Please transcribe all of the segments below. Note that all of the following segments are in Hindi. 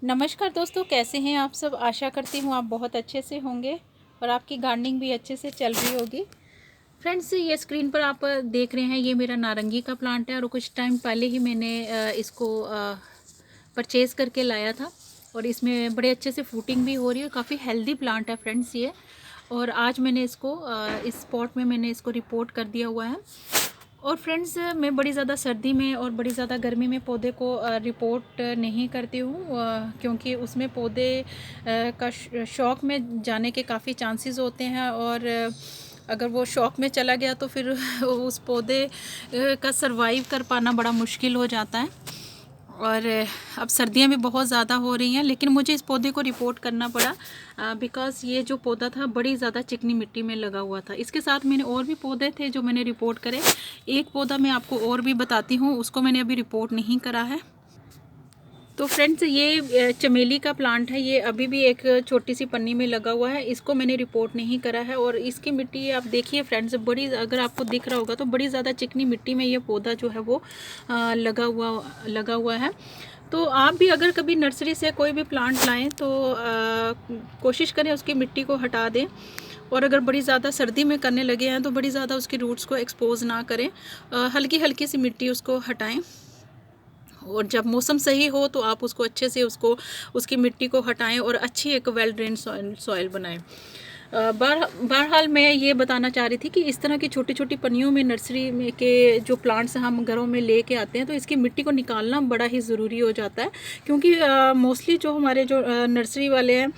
नमस्कार दोस्तों, कैसे हैं आप सब। आशा करती हूँ आप बहुत अच्छे से होंगे और आपकी गार्डनिंग भी अच्छे से चल रही होगी। फ्रेंड्स, ये स्क्रीन पर आप देख रहे हैं, ये मेरा नारंगी का प्लांट है और कुछ टाइम पहले ही मैंने इसको परचेज़ करके लाया था और इसमें बड़े अच्छे से फ्रूटिंग भी हो रही है। काफ़ी हेल्दी प्लांट है फ्रेंड्स ये। और आज मैंने इसको इस पॉट में मैंने इसको रिपोर्ट कर दिया हुआ है। और फ्रेंड्स, मैं बड़ी ज़्यादा सर्दी में और बड़ी ज़्यादा गर्मी में पौधे को रिपोर्ट नहीं करती हूँ, क्योंकि उसमें पौधे का शौक में जाने के काफ़ी चांसेस होते हैं। और अगर वो शौक में चला गया तो फिर उस पौधे का सरवाइव कर पाना बड़ा मुश्किल हो जाता है। और अब सर्दियाँ भी बहुत ज़्यादा हो रही हैं, लेकिन मुझे इस पौधे को रिपोर्ट करना पड़ा बिकॉज़ ये जो पौधा था बड़ी ज़्यादा चिकनी मिट्टी में लगा हुआ था। इसके साथ मैंने और भी पौधे थे जो मैंने रिपोर्ट करे। एक पौधा मैं आपको और भी बताती हूँ, उसको मैंने अभी रिपोर्ट नहीं करा है। तो फ्रेंड्स, ये चमेली का प्लांट है। ये अभी भी एक छोटी सी पन्नी में लगा हुआ है, इसको मैंने रिपोर्ट नहीं करा है। और इसकी मिट्टी आप देखिए फ्रेंड्स, बड़ी, अगर आपको दिख रहा होगा तो बड़ी ज़्यादा चिकनी मिट्टी में ये पौधा जो है वो लगा हुआ है। तो आप भी अगर कभी नर्सरी से कोई भी प्लांट लाएं तो कोशिश करें उसकी मिट्टी को हटा दें। और अगर बड़ी ज़्यादा सर्दी में करने लगे हैं तो बड़ी ज़्यादा उसकी रूट्स को एक्सपोज ना करें, हल्की हल्की सी मिट्टी उसको हटाएं। और जब मौसम सही हो तो आप उसको अच्छे से उसकी मिट्टी को हटाएं और अच्छी एक वेल ड्रेन सॉइल बनाएं। बहरहाल मैं ये बताना चाह रही थी कि इस तरह की छोटी छोटी पन्नियों में नर्सरी में के जो प्लांट्स हम घरों में लेके आते हैं तो इसकी मिट्टी को निकालना बड़ा ही ज़रूरी हो जाता है, क्योंकि मोस्टली जो हमारे जो नर्सरी वाले हैं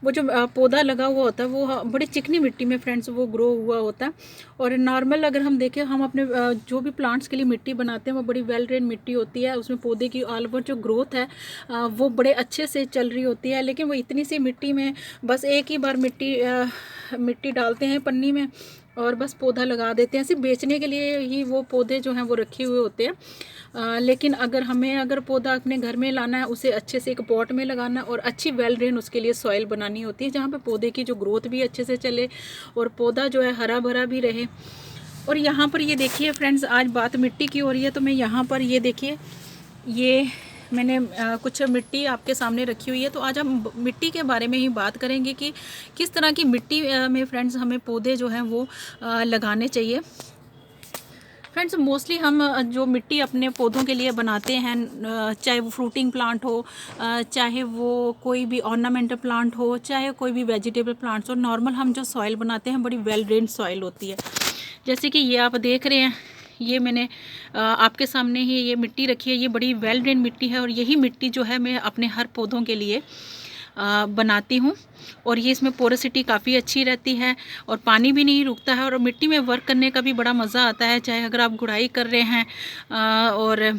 वो जो पौधा लगा हुआ होता है वो बड़ी चिकनी मिट्टी में फ्रेंड्स वो ग्रो हुआ होता है। और नॉर्मल अगर हम देखें, हम अपने जो भी प्लांट्स के लिए मिट्टी बनाते हैं वो बड़ी वेल ड्रेन मिट्टी होती है, उसमें पौधे की ऑल ओवर जो ग्रोथ है वो बड़े अच्छे से चल रही होती है। लेकिन वो इतनी सी मिट्टी में बस एक ही बार मिट्टी डालते हैं पन्नी में और बस पौधा लगा देते हैं, सिर्फ बेचने के लिए ही वो पौधे जो हैं वो रखे हुए होते हैं। लेकिन अगर पौधा अपने घर में लाना है, उसे अच्छे से एक पॉट में लगाना और अच्छी वेल ड्रेन उसके लिए सॉइल बनानी होती है, जहाँ पे पौधे की जो ग्रोथ भी अच्छे से चले और पौधा जो है हरा भरा भी रहे। और यहाँ पर ये देखिए फ्रेंड्स, आज बात मिट्टी की हो रही है तो मैं यहाँ पर ये देखिए, ये मैंने कुछ मिट्टी आपके सामने रखी हुई है। तो आज हम मिट्टी के बारे में ही बात करेंगे कि किस तरह की मिट्टी में फ्रेंड्स हमें पौधे जो हैं वो लगाने चाहिए। फ्रेंड्स, मोस्टली हम जो मिट्टी अपने पौधों के लिए बनाते हैं, चाहे वो फ्रूटिंग प्लांट हो, चाहे वो कोई भी ऑर्नामेंटल प्लांट हो, चाहे कोई भी वेजिटेबल प्लांट्स हो, नॉर्मल हम जो सॉइल बनाते हैं बड़ी वेल ड्रेन्ड सॉइल होती है। जैसे कि ये आप देख रहे हैं, ये मैंने आपके सामने ही ये मिट्टी रखी है। ये बड़ी वेल ड्रेन मिट्टी है और यही मिट्टी जो है मैं अपने हर पौधों के लिए बनाती हूँ। और ये इसमें पोरोसिटी काफ़ी अच्छी रहती है और पानी भी नहीं रुकता है और मिट्टी में वर्क करने का भी बड़ा मज़ा आता है, चाहे अगर आप गुड़ाई कर रहे हैं। और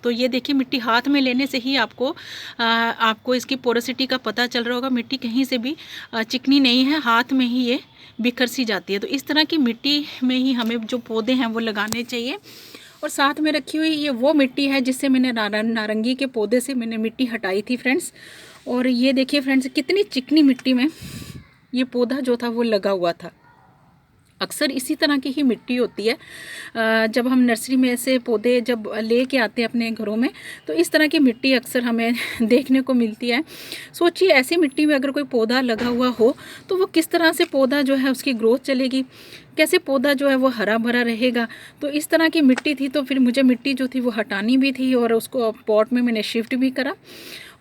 तो ये देखिए, मिट्टी हाथ में लेने से ही आपको इसकी पोरोसिटी का पता चल रहा होगा। मिट्टी कहीं से भी चिकनी नहीं है, हाथ में ही ये बिखर सी जाती है। तो इस तरह की मिट्टी में ही हमें जो पौधे हैं वो लगाने चाहिए। और साथ में रखी हुई ये वो मिट्टी है जिससे मैंने नारंगी के पौधे से मैंने मिट्टी हटाई थी फ्रेंड्स। और ये देखिए फ्रेंड्स, कितनी चिकनी मिट्टी में ये पौधा जो था वो लगा हुआ था। अक्सर इसी तरह की ही मिट्टी होती है। जब हम नर्सरी में से पौधे जब ले के आते हैं अपने घरों में तो इस तरह की मिट्टी अक्सर हमें देखने को मिलती है। सोचिए, ऐसी मिट्टी में अगर कोई पौधा लगा हुआ हो तो वो किस तरह से पौधा जो है उसकी ग्रोथ चलेगी, कैसे पौधा जो है वो हरा भरा रहेगा। तो इस तरह की मिट्टी थी, तो फिर मुझे मिट्टी जो थी वो हटानी भी थी और उसको पॉट में मैंने शिफ्ट भी करा।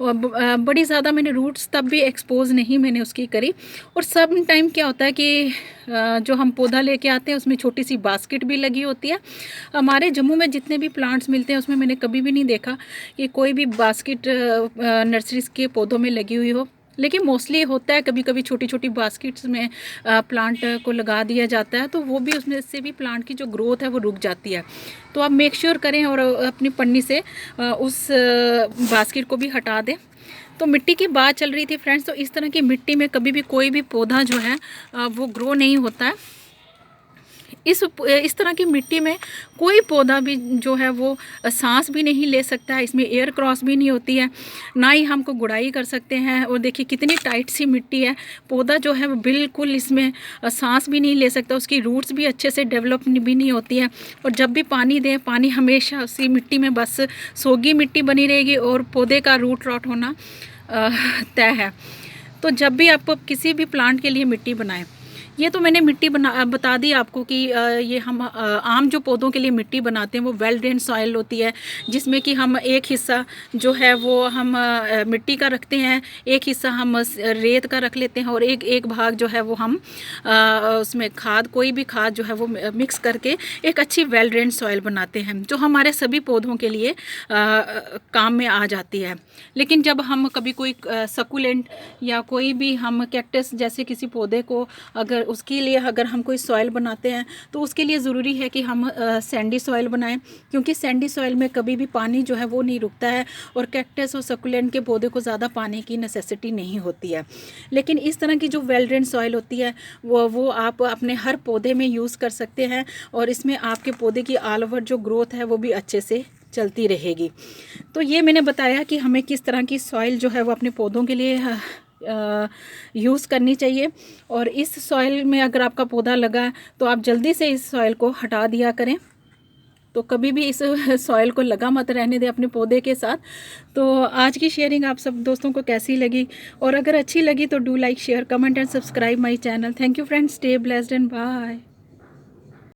और बड़ी ज़्यादा मैंने रूट्स तब भी एक्सपोज नहीं मैंने उसकी करी। और सब टाइम क्या होता है कि जो हम पौधा लेके आते हैं उसमें छोटी सी बास्केट भी लगी होती है। हमारे जम्मू में जितने भी प्लांट्स मिलते हैं उसमें मैंने कभी भी नहीं देखा कि कोई भी बास्केट नर्सरीज के पौधों में लगी हुई हो। लेकिन मोस्टली होता है, कभी कभी छोटी छोटी बास्केट्स में प्लांट को लगा दिया जाता है, तो वो भी उसमें से भी प्लांट की जो ग्रोथ है वो रुक जाती है। तो आप मेक श्योर करें और अपनी पन्नी से उस बास्केट को भी हटा दें। तो मिट्टी की बात चल रही थी फ्रेंड्स, तो इस तरह की मिट्टी में कभी भी कोई भी पौधा जो है वो ग्रो नहीं होता है। इस तरह की मिट्टी में कोई पौधा भी जो है वो सांस भी नहीं ले सकता है, इसमें एयर क्रॉस भी नहीं होती है, ना ही हमको गुड़ाई कर सकते हैं। और देखिए कितनी टाइट सी मिट्टी है, पौधा जो है वो बिल्कुल इसमें सांस भी नहीं ले सकता, उसकी रूट्स भी अच्छे से डेवलप भी नहीं होती है। और जब भी पानी दें, पानी हमेशा उसी मिट्टी में बस सोगी मिट्टी बनी रहेगी और पौधे का रूट रॉट होना तय है। तो जब भी आप किसी भी प्लांट के लिए मिट्टी बनाएं, ये तो मैंने मिट्टी बता दी आपको कि ये हम आम जो पौधों के लिए मिट्टी बनाते हैं वो वेल ड्रेन सॉइल होती है, जिसमें कि हम एक हिस्सा जो है वो हम मिट्टी का रखते हैं, एक हिस्सा हम रेत का रख लेते हैं और एक भाग जो है वो हम उसमें खाद, कोई भी खाद जो है वो मिक्स करके एक अच्छी वेल ड्रेन सॉइल बनाते हैं, जो हमारे सभी पौधों के लिए काम में आ जाती है। लेकिन जब हम कभी कोई सकुलेंट या कोई भी हम कैक्टस जैसे किसी पौधे को अगर उसके लिए अगर हम कोई सॉइल बनाते हैं तो उसके लिए ज़रूरी है कि हम सैंडी सॉइल बनाएं, क्योंकि सैंडी सॉइल में कभी भी पानी जो है वो नहीं रुकता है और कैक्टस और सकुलेंट के पौधे को ज़्यादा पानी की नेसेसिटी नहीं होती है। लेकिन इस तरह की जो वेल ड्रेन सॉइल होती है वो आप अपने हर पौधे में यूज़ कर सकते हैं और इसमें आपके पौधे की ऑल ओवर जो ग्रोथ है वो भी अच्छे से चलती रहेगी। तो ये मैंने बताया कि हमें किस तरह की सॉइल जो है वो अपने पौधों के लिए यूज़ करनी चाहिए। और इस सॉइल में अगर आपका पौधा लगा है तो आप जल्दी से इस सॉइल को हटा दिया करें। तो कभी भी इस सॉइल को लगा मत रहने दें अपने पौधे के साथ। तो आज की शेयरिंग आप सब दोस्तों को कैसी लगी, और अगर अच्छी लगी तो do like, share, comment and subscribe my channel. Thank you friends, stay blessed and bye.